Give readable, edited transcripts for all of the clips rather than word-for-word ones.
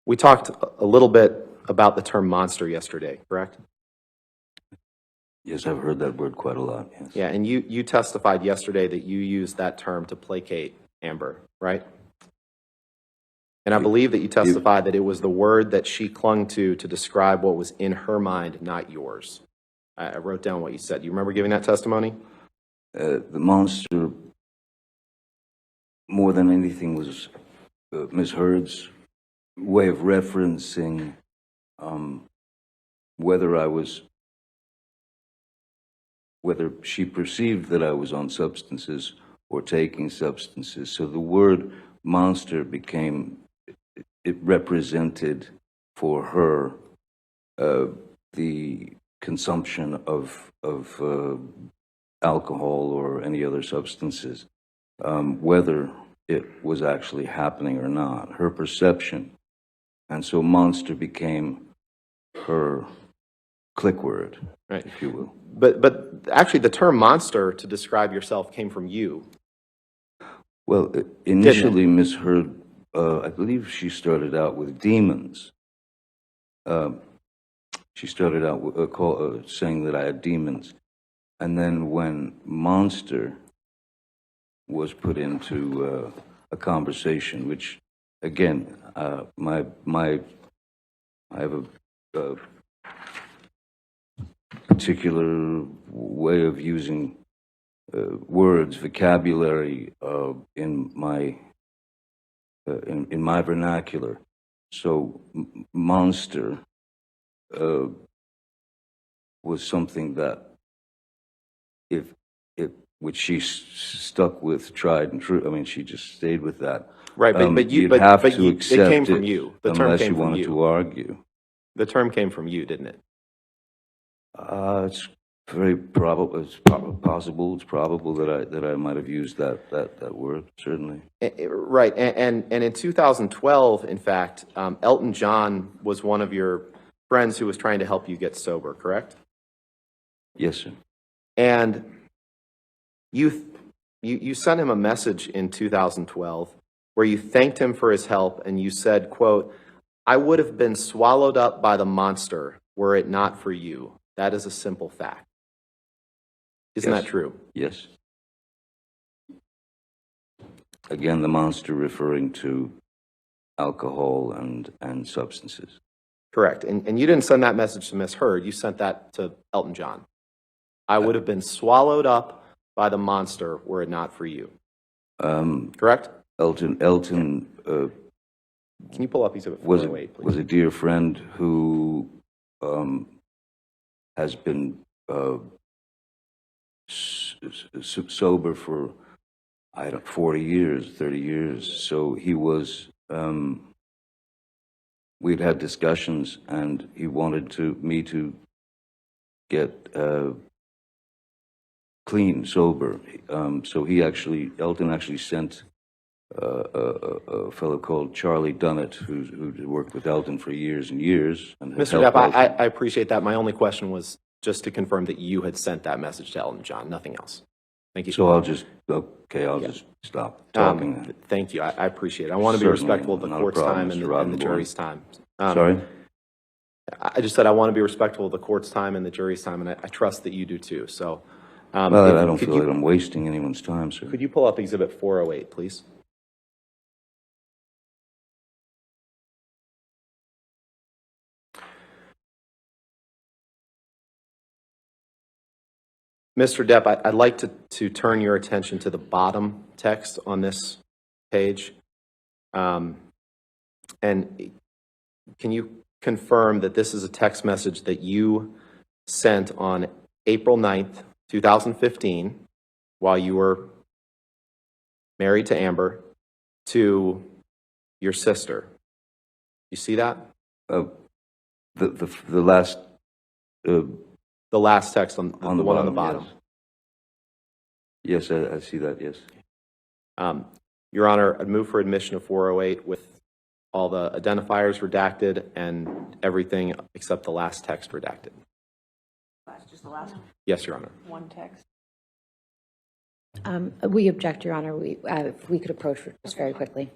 We talked a little bit about the term monster yesterday, correct? Yes, I've heard that word quite a lot, yes. Yeah, and you testified yesterday that you used that term to placate Amber, right? And I believe that you testified that it was the word that she clung to describe what was in her mind, not yours. I wrote down what you said. You remember giving that testimony? The monster, more than anything, was Ms. Heard's way of referencing whether she perceived that I was on substances or taking substances. So the word monster it represented for her the consumption of alcohol or any other substances, whether it was actually happening or not, her perception. And so monster became her click word, Right. if you will. But actually the term monster to describe yourself came from you. Well, initially, Ms. Heard, I believe she started out with demons. She started out with, saying that I had demons. And then when monster was put into a conversation, which, again, I have a particular way of using words, vocabulary in my vernacular. So monster was something that which she stuck with, tried and true. I mean, she just stayed with that. Right, but you'd have to accept it came from you. The term unless came you from wanted you. to argue. The term came from you, didn't it? It's very probable. It's possible. It's probable that I might have used that word. Certainly. Right, and in 2012, in fact, Elton John was one of your friends who was trying to help you get sober, correct? Yes, sir. And you sent him a message in 2012 where you thanked him for his help, and you said, quote, "I would have been swallowed up by the monster were it not for you. That is a simple fact." Isn't Yes. that true? Yes. Again, the monster referring to alcohol and substances. Correct. And you didn't send that message to Miss Heard. You sent that to Elton John. I would have been swallowed up by the monster were it not for you. Correct? Elton Can you pull up exhibit 408, please? was a dear friend who has been sober for 40 years, 30 years. So he was. We'd had discussions, and he wanted me to get clean, sober. So Elton actually sent a fellow called Charlie Dunnett, who worked with Elton for years and years. And Mr. Depp, I appreciate that. My only question was just to confirm that you had sent that message to Elton John, nothing else. Thank you. So I'll just stop talking. Thank you. I appreciate it. I want to be respectful of the court's time and the jury's time. Sorry? I just said I want to be respectful of the court's time and the jury's time, and I trust that you do too. So, well, I don't feel like I'm wasting anyone's time, sir. Could you pull up exhibit 408, please? Mr. Depp, I'd like to turn your attention to the bottom text on this page. And can you confirm that this is a text message that you sent on April 9th, 2015, while you were married to Amber, to your sister? You see that? The last... the last text on the one bottom, on the bottom. Yes, I see that, yes. Your Honor, I'd move for admission of 408 with all the identifiers redacted and everything except the last text redacted. Just the last one? Yes, Your Honor. One text. We object, Your Honor. If we could approach this very quickly.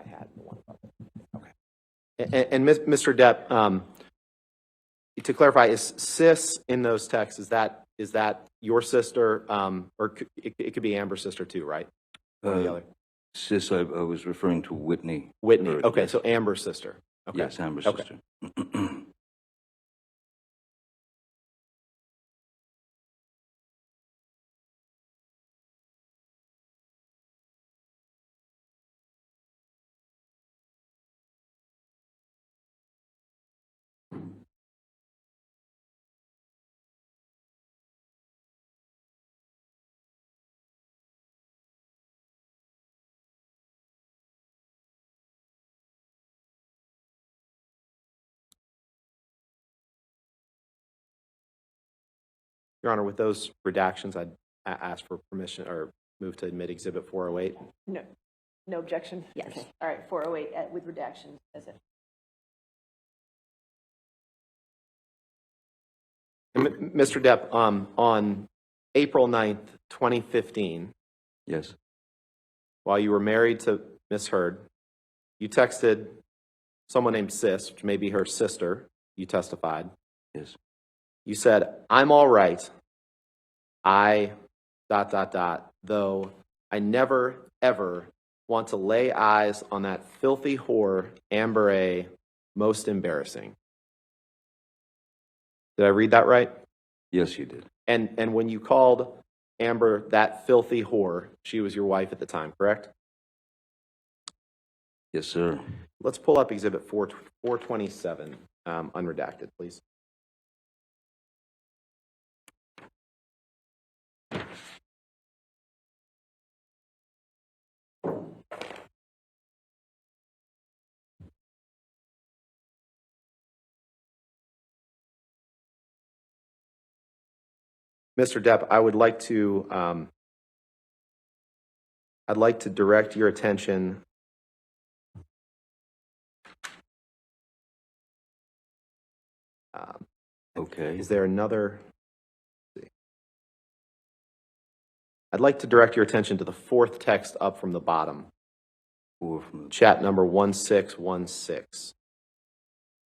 I had. The one above it. Okay. And Mr. Depp, to clarify, is sis in those texts, is that your sister, or it could be Amber's sister too, right? One or the other. Sis, I was referring to Whitney. Whitney. Bird, Okay, yes. so Amber's sister. Okay. Yes, Amber's Okay. sister. Your Honor, with those redactions, I'd ask for permission or move to admit Exhibit 408. No, no objection? Yes. Okay. All right, 408 with redactions as it. Mr. Depp, on April 9th, 2015, Yes, while you were married to Miss Heard, you texted someone named Sis, which may be her sister, you testified. yes, You said, I'm all right. I ... though I never, ever want to lay eyes on that filthy whore, Amber A. Most embarrassing. Did I read that right? yes, you did. And when you called Amber that filthy whore, she was your wife at the time, correct? Yes, sir. Let's pull up Exhibit 427, unredacted, please. Mr. Depp, I'd like to direct your attention Okay. is there another? I'd like to direct your attention to the fourth text up from the bottom, Or from the, chat number 1616.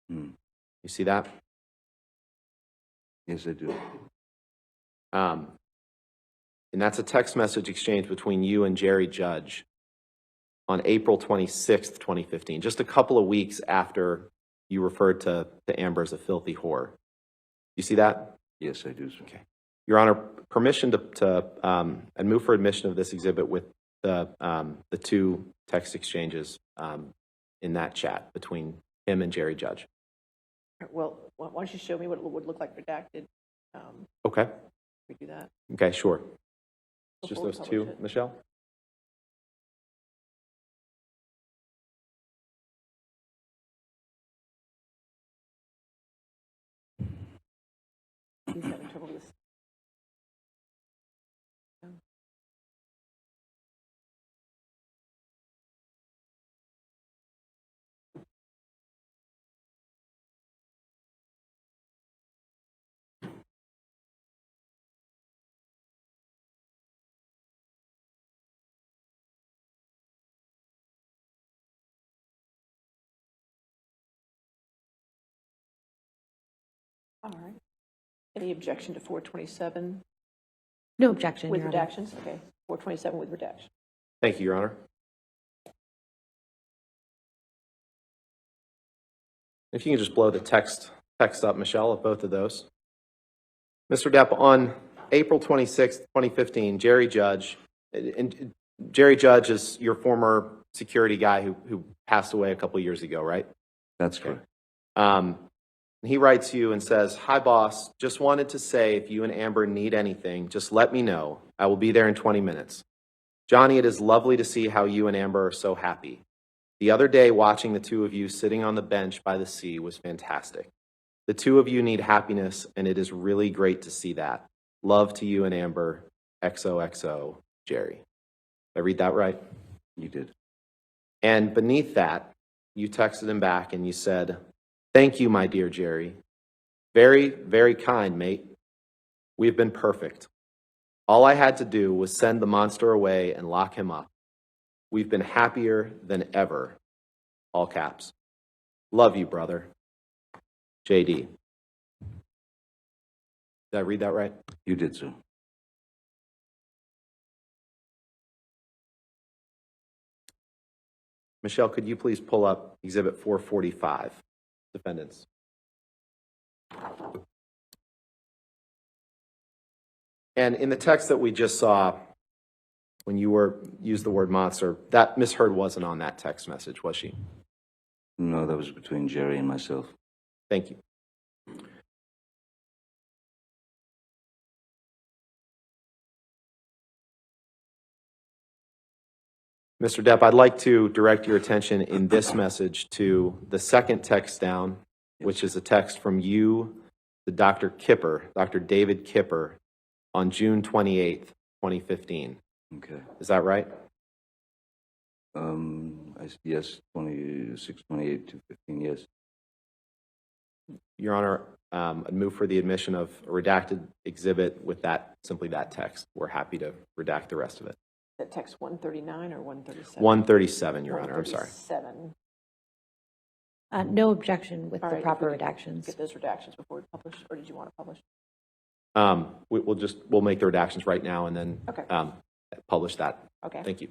hmm. You see that? Yes, I do. And that's a text message exchange between you and Jerry Judge on April 26th, 2015, just a couple of weeks after you referred to Amber as a filthy whore. You see that? Yes, I do, sir. Okay. Your Honor, permission to and move for admission of this exhibit with the two text exchanges in that chat between him and Jerry Judge. Well, why don't you show me what it would look like redacted? Okay. We do that. Okay, sure. It's just Before we those publish two, it. Michelle? He's having trouble with this. All right. Any objection to 427 No objection, with Your Honor. redactions? Okay, 427 with redaction. Thank you, Your Honor. If you can just blow the text up, Michelle, of both of those. Mr. Depp, on April 26th, 2015, Jerry Judge, and Jerry Judge is your former security guy who passed away a couple years ago, right? That's correct. He writes you and says, "Hi, boss. Just wanted to say if you and Amber need anything, just let me know. I will be there in 20 minutes. Johnny, it is lovely to see how you and Amber are so happy. The other day, watching the two of you sitting on the bench by the sea was fantastic. The two of you need happiness, and it is really great to see that. Love to you and Amber. XOXO, Jerry." Did I read that right? You did. And beneath that, you texted him back and you said, "Thank you, my dear Jerry. Very, very kind, mate. We've been perfect. All I had to do was send the monster away and lock him up. We've been happier than ever all caps. Love you, brother. JD. Did I read that right? You did, sir. Michelle, could you please pull up Exhibit 445, defendants? And in the text that we just saw, when you used the word monster, that Miss Heard wasn't on that text message, was she? No, that was between Jerry and myself. Thank you. Mr. Depp, I'd like to direct your attention in this message to the second text down, which is a text from you to Dr. Kipper, Dr. David Kipper, on June 28th, 2015. Okay. Is that right? Yes, 26, 28, 215, yes. Your Honor, I'd move for the admission of a redacted exhibit with simply that text. We're happy to redact the rest of it. That text 139 or 137? 137, Your Honor, I'm sorry. 137. No objection with All the right, proper if we could redactions. Get those redactions before we publish, or did you want to publish? We'll make the redactions right now and then Okay. publish that. Okay. Thank you.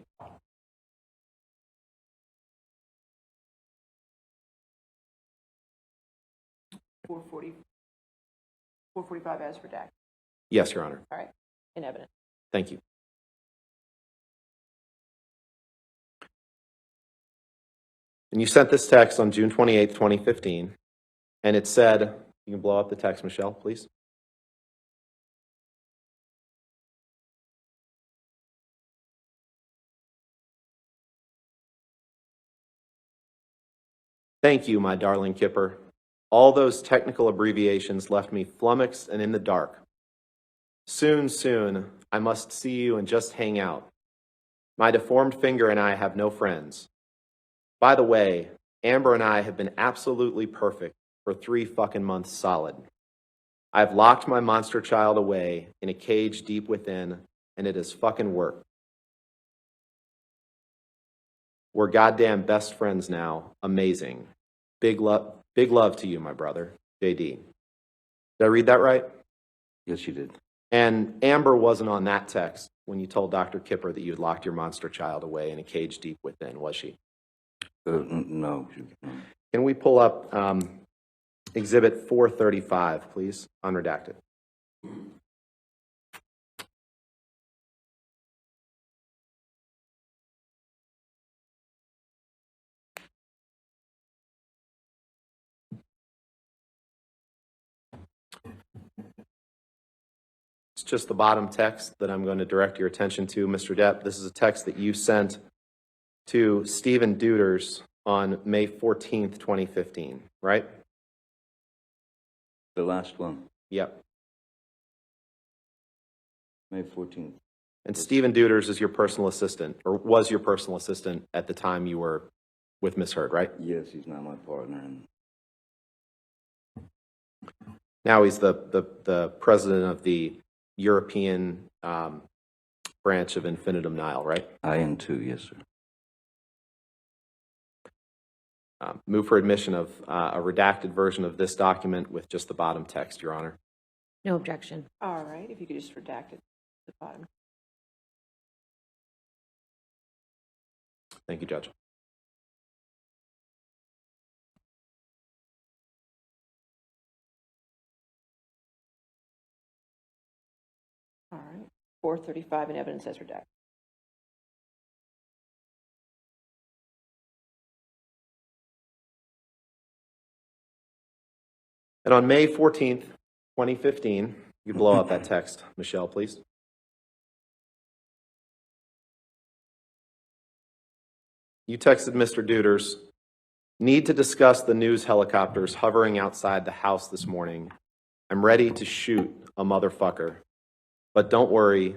$440, $445 as redacted. Yes, Your Honor. All right, in evidence. Thank you. And you sent this text on June 28th, 2015, and it said, you can blow up the text, Michelle, please. Thank you, my darling Kipper. All those technical abbreviations left me flummoxed and in the dark. Soon, soon, I must see you and just hang out. My deformed finger and I have no friends. By the way, Amber and I have been absolutely perfect for 3 fucking months solid. I've locked my monster child away in a cage deep within, and it has fucking worked. We're goddamn best friends now. Amazing. Big love to you, my brother. JD. Did I read that right? Yes, you did. And Amber wasn't on that text when you told Dr. Kipper that you had locked your monster child away in a cage deep within, was she? No. Can we pull up Exhibit 435, please, unredacted? It's just the bottom text that I'm going to direct your attention to, Mr. Depp. This is a text that you sent to Stephen Deuters on May 14th, 2015, right? The last one, Yep. May 14th. And Stephen Deuters is your personal assistant, or was your personal assistant at the time you were with Miss Heard, right? Yes, he's not my partner. Now he's the president of the European branch of Infinitum Nihil, right? IN2, yes, sir. Move for admission of a redacted version of this document with just the bottom text, Your Honor. No objection. All right, if you could just redact it at the bottom. Thank you, Judge. All right, 435 in evidence as redacted. And on May 14th, 2015, you blow up that text, Michelle, please. You texted Mr. Deuters, need to discuss the news helicopters hovering outside the house this morning. I'm ready to shoot a motherfucker. But don't worry,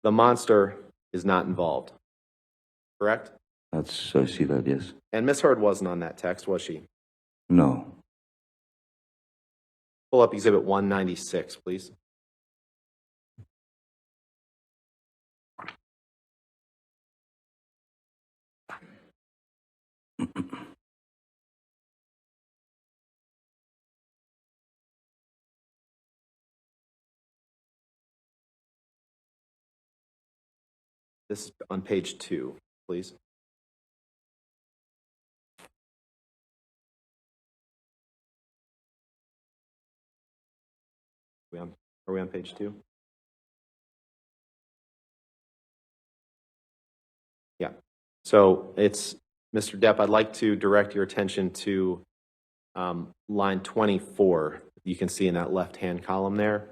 the monster is not involved. Correct? I see that, yes. And Miss Heard wasn't on that text, was she? No. Pull up Exhibit 196, please. This is on page 2, please. Are we on page 2? Yeah. So it's, Mr. Depp, I'd like to direct your attention to line 24. You can see in that left-hand column there.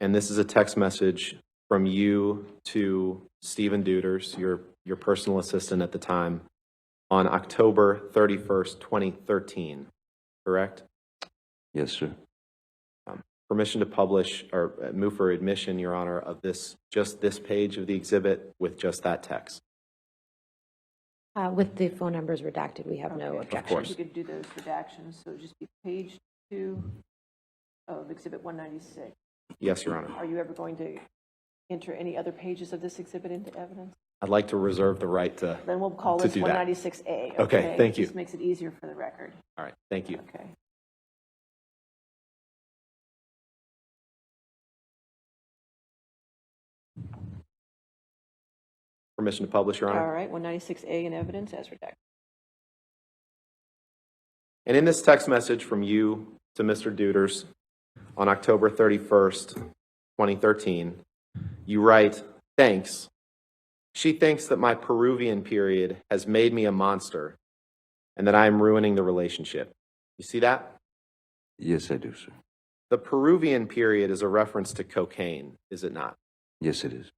And this is a text message from you to Stephen Deuters, your personal assistant at the time, on October 31st, 2013, correct? Yes, sir. Permission to publish or move for admission, Your Honor, of just this page of the exhibit with just that text. With the phone numbers redacted, we have no Okay. objection. course. You could do those redactions, so it'd just be page 2 of Exhibit 196. Yes, Your Honor. Are you ever going to enter any other pages of this exhibit into evidence? I'd like to reserve the right to. Then we'll call To this do that. 196A. Okay, thank you. Just makes it easier for the record. All right, thank you. Okay. Permission to publish, Your Honor. All right, 196A in evidence as redacted. And in this text message from you to Mr. Deuters on October 31st, 2013, you write, "Thanks. She thinks that my Peruvian period has made me a monster and that I am ruining the relationship." You see that? Yes, I do, sir. The Peruvian period is a reference to cocaine, is it not? Yes, it is.